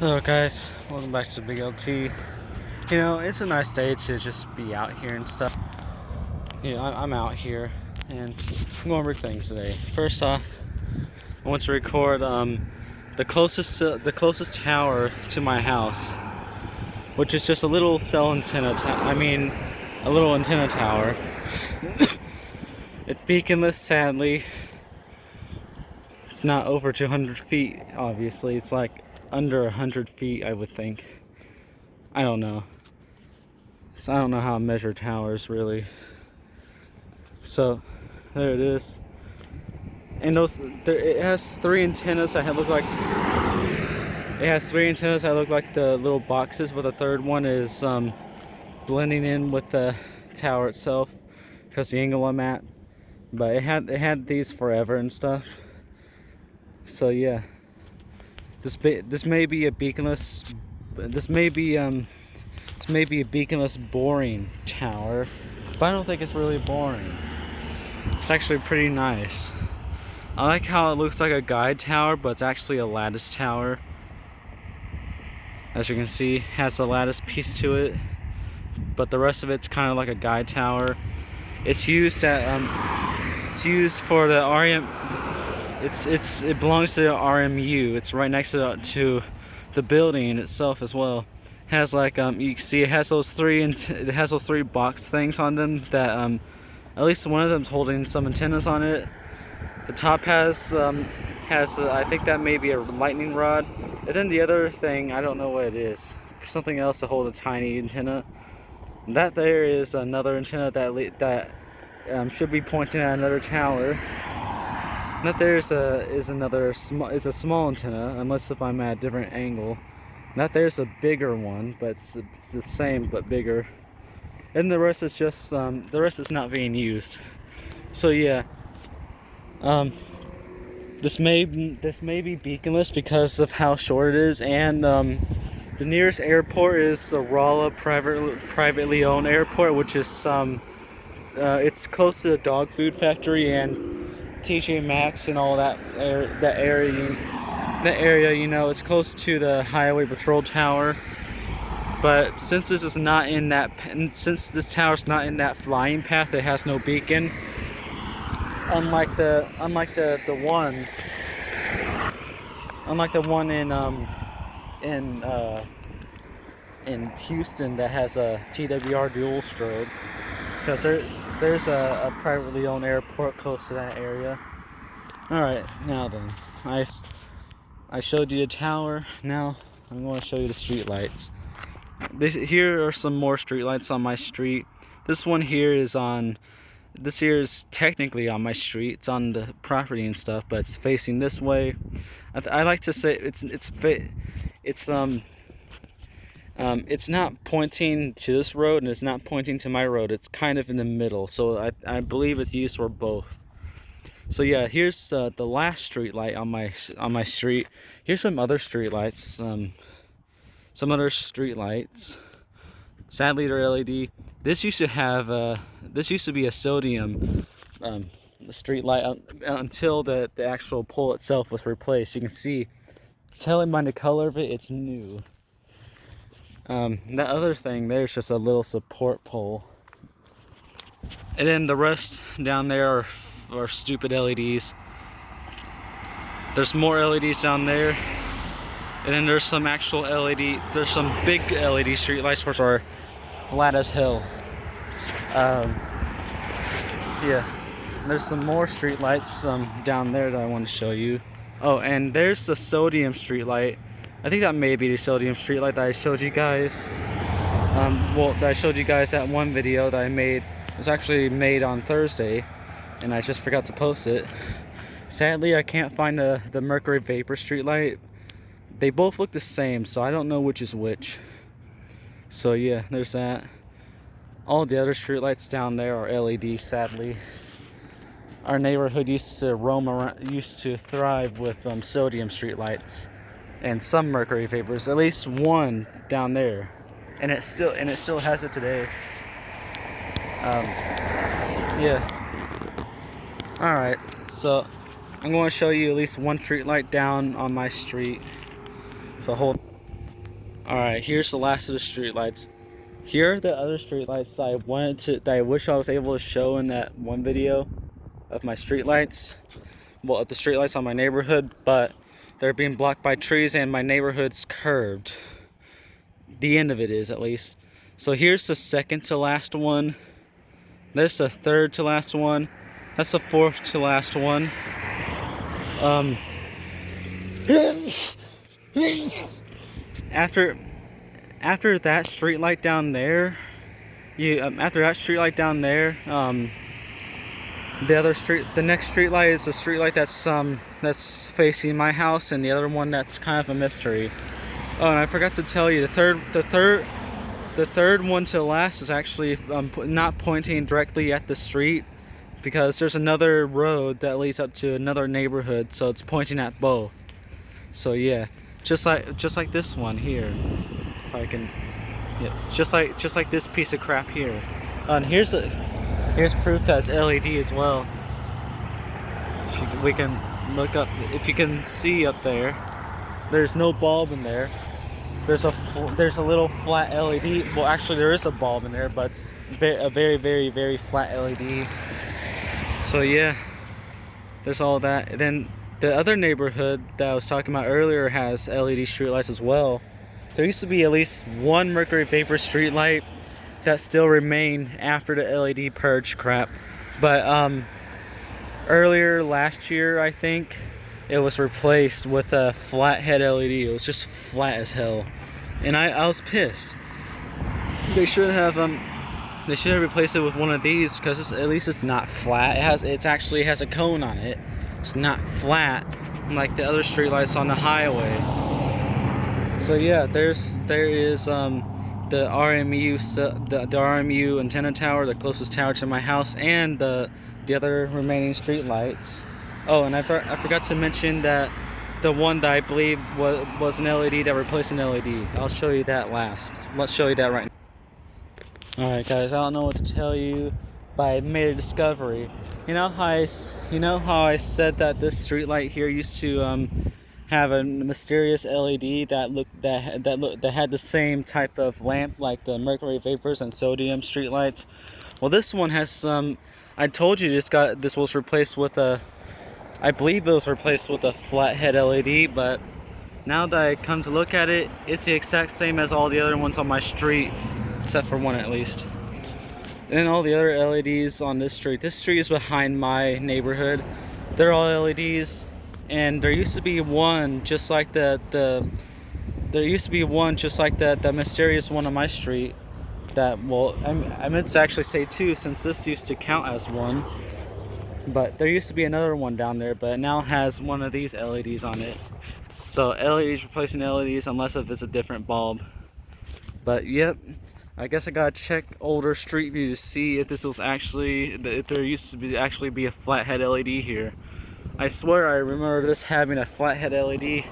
Hello guys, welcome back to Big LT. You know, it's a nice day to just be out here and stuff. You know, I'm out here and I'm going over things today. First off, I want to record the closest tower to my house, which is just a little cell antenna. A little antenna tower. It's beaconless, sadly. It's not over 200 feet, obviously. It's like under 100 feet, I would think. I don't know. So I don't know how to measure towers, really. So, there it is. And it has three antennas that look like... It has three antennas that look like the little boxes, but the third one is blending in with the tower itself because the angle I'm at. But it had these forever and stuff. So yeah, this may be a beaconless. This may be a beaconless boring tower, but I don't think it's really boring. It's actually pretty nice. I like how it looks like a guide tower, but it's actually a lattice tower. As you can see, it has a lattice piece to it, but the rest of it's kind of like a guide tower. It's used for the RMU. It belongs to the RMU. It's right next to the building itself as well. It has like you can see it has those three box things on them that at least one of them's holding some antennas on it. The top has I think that may be a lightning rod, and then the other thing, I don't know what it is. Something else to hold a tiny antenna. That there is another antenna that should be pointing at another tower. That there is a small antenna, unless if I'm at a different angle. That there's a bigger one, but it's the same but bigger. And the rest is just the rest is not being used. So yeah, this may be beaconless because of how short it is, and the nearest airport is the Rolla privately owned airport, which is it's close to the dog food factory and TJ Maxx and all that area, you know, it's close to the highway patrol tower. But since this tower's not in that flying path, it has no beacon. Unlike the one in Houston that has a TWR dual strobe, because there's a privately owned airport close to that area. Alright, now then, I showed you the tower. Now I'm going to show you the street lights. Here are some more street lights on my street. This here is technically on my street. It's on the property and stuff, but it's facing this way. I like to say it's not pointing to this road and it's not pointing to my road. It's kind of in the middle, so I believe it's used for both. So yeah, here's the last street light on my street. Here's some other street lights. Sadly, they're LED. This used to be a sodium street light until the actual pole itself was replaced. You can see, telling by the color of it, it's new. That other thing there's just a little support pole, and then the rest down there are stupid LEDs. There's more LEDs down there, and then there's some actual LED. There's some big LED streetlights which are flat as hell. Yeah, there's some more streetlights down there that I want to show you. Oh, and there's the sodium streetlight. I think that may be the sodium streetlight that I showed you guys. That I showed you guys that one video that I made. It was actually made on Thursday, and I just forgot to post it. Sadly, I can't find the mercury vapor streetlight. They both look the same, so I don't know which is which. So yeah, there's that. All the other streetlights down there are LED, sadly. Our neighborhood used to thrive with sodium streetlights and some mercury vapors. At least one down there, and it still has it today. Yeah. All right, so I'm going to show you at least one street light down on my street. So hold. Alright, here's the last of the streetlights. Here are the other streetlights that I wish I was able to show in that one video of my streetlights. Well, the streetlights on my neighborhood, but they're being blocked by trees and my neighborhood's curved. The end of it is, at least. So here's the second to last one. There's the third to last one. That's the fourth to last one. After that street light down there, the next street light is the street light that's facing my house, and the other one that's kind of a mystery. Oh, and I forgot to tell you, the third one to last is actually not pointing directly at the street, because there's another road that leads up to another neighborhood, so it's pointing at both. So yeah, just like this one here, if I can, yeah, just like this piece of crap here. And here's proof that it's LED as well. We can look up, if you can see up there, there's no bulb in there. There's a little flat LED. Well, actually there is a bulb in there, but it's a very, very, very flat LED. So yeah, there's all that. And then the other neighborhood that I was talking about earlier has LED streetlights as well. There used to be at least one mercury vapor streetlight that still remained after the LED purge crap. But earlier last year, I think, it was replaced with a flathead LED. It was just flat as hell, and I was pissed. They should have replaced it with one of these, because at least it's not flat. It actually has a cone on it. It's not flat like the other streetlights on the highway. So yeah, there is the RMU antenna tower, the closest tower to my house, and the other remaining streetlights. Oh, and I forgot to mention that the one that I believe was an LED that replaced an LED. I'll show you that last. Let's show you that right now. Alright guys, I don't know what to tell you, but I made a discovery. You know how I said that this streetlight here used to have a mysterious LED that had the same type of lamp like the mercury vapors and sodium streetlights? Well, this one has some. I told you this was replaced with I believe it was replaced with a flathead LED, but now that I come to look at it, it's the exact same as all the other ones on my street, except for one at least. And all the other LEDs on this street is behind my neighborhood. They're all LEDs, and there used to be one just like the mysterious one on my street. That, well, I meant to actually say two, since this used to count as one. But there used to be another one down there, but it now has one of these LEDs on it. So LEDs replacing LEDs, unless if it's a different bulb. But yep, I guess I gotta check older Street View to see if this was actually, if there used to be a flathead LED here. I swear I remember this having a flathead LED.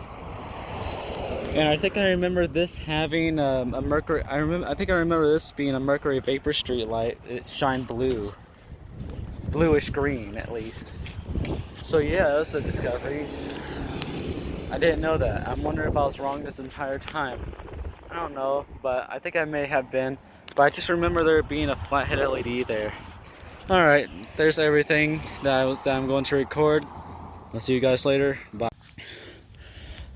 And I think I remember this having a mercury. I think I remember this being a mercury vapor street light. It shined blue, bluish green at least. So yeah, that's a discovery. I didn't know that. I'm wondering if I was wrong this entire time. I don't know, but I think I may have been. But I just remember there being a flathead LED there. All right, there's everything that I'm going to record. I'll see you guys later. Bye.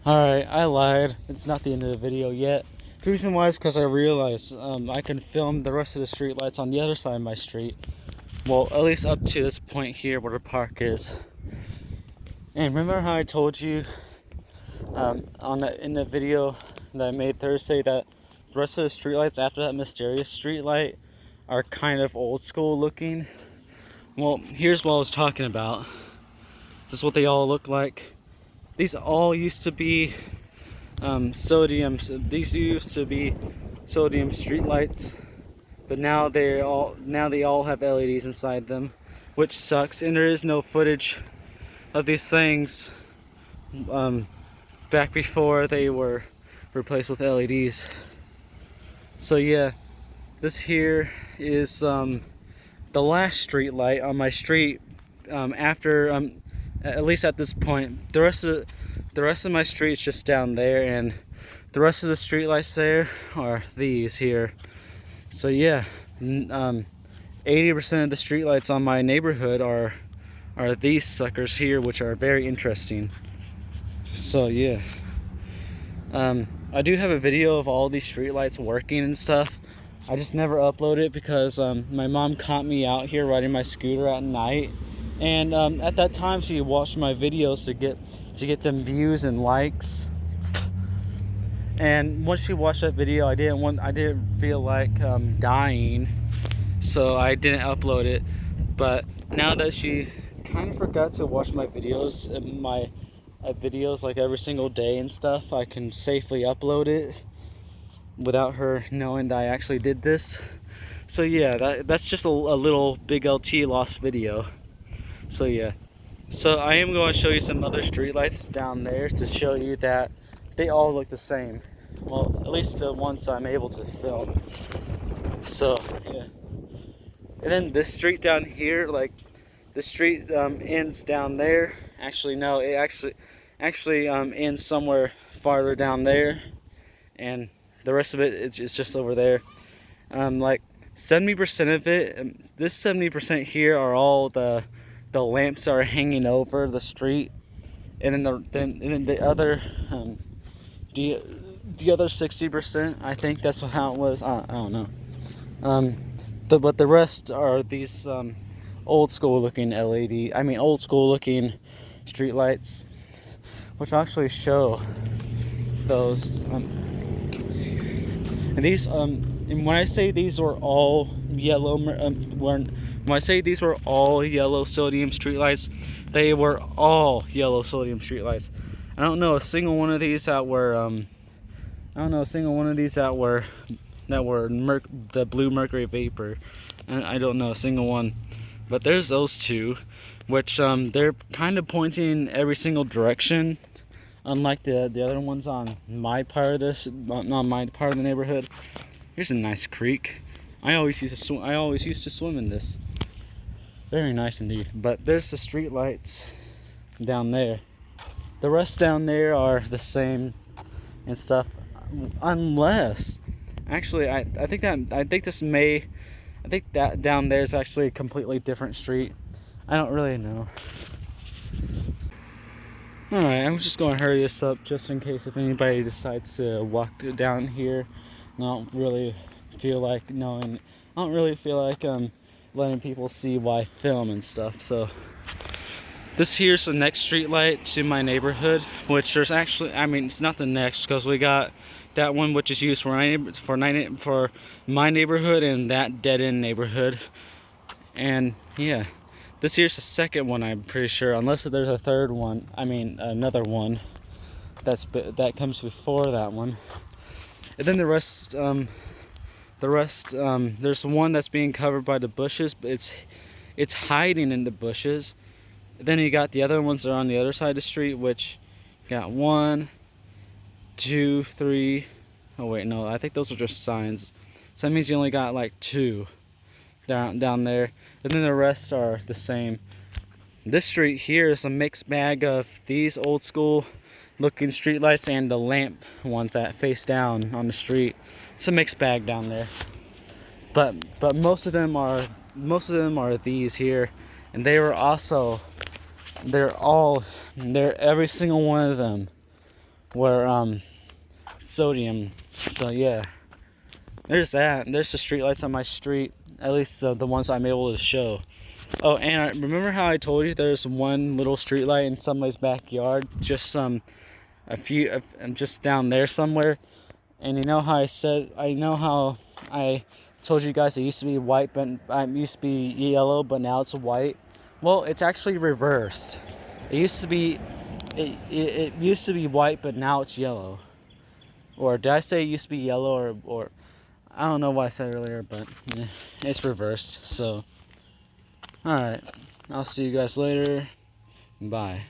Alright, I lied. It's not the end of the video yet. The reason why is because I realized I can film the rest of the street lights on the other side of my street. Well, at least up to this point here where the park is. And remember how I told you in the video that I made Thursday that the rest of the street lights after that mysterious street light are kind of old school looking? Well, here's what I was talking about. This is what they all look like. These all used to be sodium. These used to be sodium streetlights, but now they all have LEDs inside them, which sucks. And there is no footage of these things back before they were replaced with LEDs. So yeah, this here is the last street light on my street. After at least at this point, the rest of my street's just down there, and The rest of the streetlights there are these here. So yeah, 80% of the streetlights on my neighborhood are these suckers here, which are very interesting. So yeah, I do have a video of all these streetlights working and stuff. I just never upload it because my mom caught me out here riding my scooter at night, and at that time she watched my videos to get them views and likes. And once she watched that video, I didn't feel like dying, so I didn't upload it. But now that she kind of forgot to watch my videos, videos like every single day and stuff, I can safely upload it without her knowing that I actually did this. So yeah, that's just a little big LT lost video. So yeah, so I am going to show you some other streetlights down there to show you that they all look the same. Well, at least the ones I'm able to film. So yeah, and then this street down here, like the street ends down there. Actually no, it actually ends somewhere farther down there, and the rest of it's just over there. Like 70% of it, this 70% here are all the lamps are hanging over the street, and then the other the other 60%, I think that's how it was. I don't know. But the rest are these old school looking old school looking street lights, which actually show those. And these and when I say these were all yellow, when I say these were all yellow sodium streetlights, they were all yellow sodium streetlights. I don't know a single one of these that were the blue mercury vapor. I don't know a single one, but there's those two, which they're kind of pointing every single direction, unlike the other ones on my part of my part of the neighborhood. Here's a nice creek. I always used to swim in this. Very nice indeed. But there's the street lights down there. The rest down there are the same and stuff, unless actually I think that down there is actually a completely different street. I don't really know. Alright, I'm just going to hurry this up just in case if anybody decides to walk down here. I don't really feel like letting people see why I film and stuff. So this here's the next street light to my neighborhood, which there's actually, it's not the next, because we got that one which is used for my neighborhood and that dead end neighborhood. And yeah, this here's the second one, I'm pretty sure, unless there's a third one. Another one that comes before that one. And then the rest, there's one that's being covered by the bushes, but it's hiding in the bushes. Then you got the other ones that are on the other side of the street, which got 1, 2, 3. Oh wait, no, I think those are just signs. So that means you only got like 2 down there, and then the rest are the same. This street here is a mixed bag of these old school looking street lights and the lamp ones that face down on the street. It's a mixed bag down there, but most of them are these here, and they're every single one of them were sodium. So yeah, there's that. There's the street lights on my street, at least the ones I'm able to show. Oh, and I remember how I told you there's one little street light in somebody's backyard, just just down there somewhere. And you know how I told you guys it used to be white, but it used to be yellow, but now it's white. Well, it's actually reversed. It used to be white, but now it's yellow. Or did I say it used to be yellow, or I don't know what I said earlier, but yeah, it's reversed. So, alright, I'll see you guys later. Bye.